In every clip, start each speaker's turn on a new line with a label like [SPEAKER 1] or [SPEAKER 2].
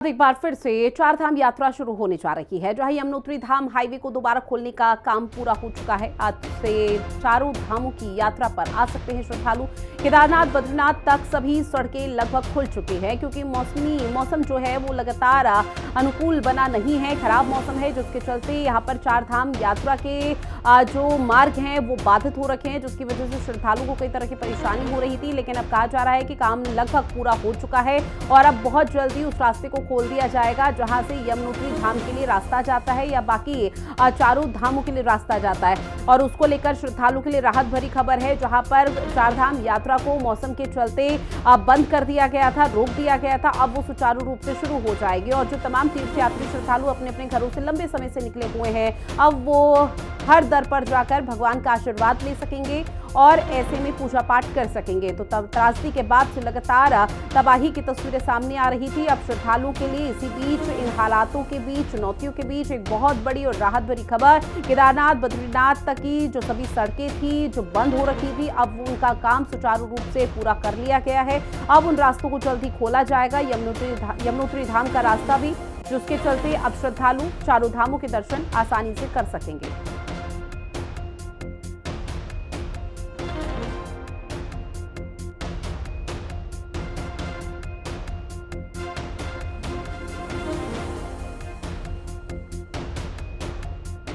[SPEAKER 1] एक बार फिर से चारधाम यात्रा शुरू होने जा रही है, जहां यमुनोत्री धाम हाईवे को दोबारा खोलने का काम पूरा हो चुका है। आज से चारों धामों की यात्रा पर आ सकते हैं श्रद्धालु। केदारनाथ बद्रीनाथ तक सभी सड़कें लगभग खुल चुकी हैं, क्योंकि मौसम जो है वो लगातार अनुकूल बना नहीं है, खराब मौसम है, जिसके चलते यहाँ पर चारधाम यात्रा के जो मार्ग हैं वो बाधित हो रखे हैं, जिसकी वजह से श्रद्धालुओं को कई तरह की परेशानी हो रही थी। लेकिन अब कहा जा रहा है कि काम लगभग पूरा हो चुका है और अब बहुत जल्दी उस रास्ते को खोल दिया जाएगा, जहां से यमुनोत्री धाम के लिए रास्ता जाता है या बाकी चारों धामों के लिए रास्ता जाता है। और उसको लेकर श्रद्धालुओं के लिए राहत भरी खबर है, जहां पर चारधाम यात्रा को मौसम के चलते बंद कर दिया गया था, रोक दिया गया था, अब वो सुचारू रूप से शुरू हो जाएगी। और जो तमाम तीर्थयात्री श्रद्धालु अपने अपने घरों से लंबे समय से निकले हुए हैं, अब वो हर दर पर जाकर भगवान का आशीर्वाद ले सकेंगे और ऐसे में पूजा पाठ कर सकेंगे। तो तब त्रासदी के बाद से लगातार तबाही की तस्वीरें सामने आ रही थी। अब श्रद्धालुओं के लिए इसी बीच, इन हालातों के बीच, चुनौतियों के बीच एक बहुत बड़ी और राहत भरी खबर। केदारनाथ बद्रीनाथ तक की जो सभी सड़कें थी जो बंद हो रखी थी, अब उनका काम सुचारू रूप से पूरा कर लिया गया है। अब उन रास्तों को जल्दी खोला जाएगा, यमुनोत्री धाम का रास्ता भी, जिसके चलते अब श्रद्धालु चारों धामों के दर्शन आसानी से कर सकेंगे।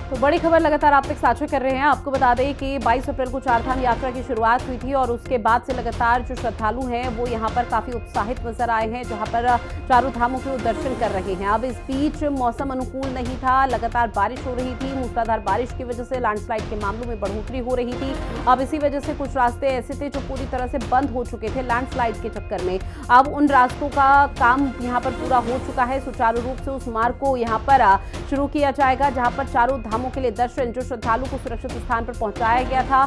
[SPEAKER 1] तो बड़ी खबर लगातार आप तक साझा कर रहे हैं। आपको बता दें कि 22 अप्रैल को चारधाम यात्रा की शुरुआत हुई थी और उसके बाद से लगातार जो श्रद्धालु हैं वो यहां पर काफी उत्साहित नजर आए हैं, जहां पर चारों धामों के दर्शन कर रहे हैं। अब इस बीच मौसम अनुकूल नहीं था, लगातार बारिश हो रही थी, मूसलाधार बारिश की वजह से लैंडस्लाइड के मामलों में बढ़ोतरी हो रही थी। अब इसी वजह से कुछ रास्ते ऐसे थे जो पूरी तरह से बंद हो चुके थे लैंडस्लाइड के चक्कर में। अब उन रास्तों का काम यहाँ पर पूरा हो चुका है, सुचारू रूप से उस मार्ग को यहाँ पर शुरू किया जाएगा, जहाँ पर चारों धामों के लिए दर्शन, जो श्रद्धालु को सुरक्षित स्थान पर पहुंचाया गया था,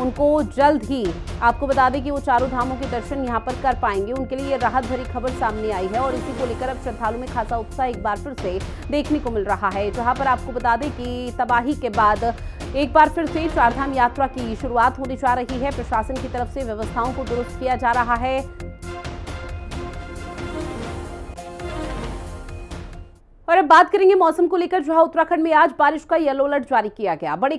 [SPEAKER 1] उनको जल्द ही आपको बता दें कि वो चारों धामों के दर्शन यहां पर कर पाएंगे। उनके लिए ये राहत भरी खबर सामने आई है और इसी को लेकर अब श्रद्धालु में खासा उत्साह एक बार फिर से देखने को मिल रहा है, जहां पर आपको बता दें कि तबाही के बाद एक बार फिर से चारधाम यात्रा की शुरुआत होने जा रही है। प्रशासन की तरफ से व्यवस्थाओं को दुरुस्त किया जा रहा है। और अब बात करेंगे मौसम को लेकर, जहां उत्तराखंड में आज बारिश का येलो अलर्ट जारी किया गया। बड़ी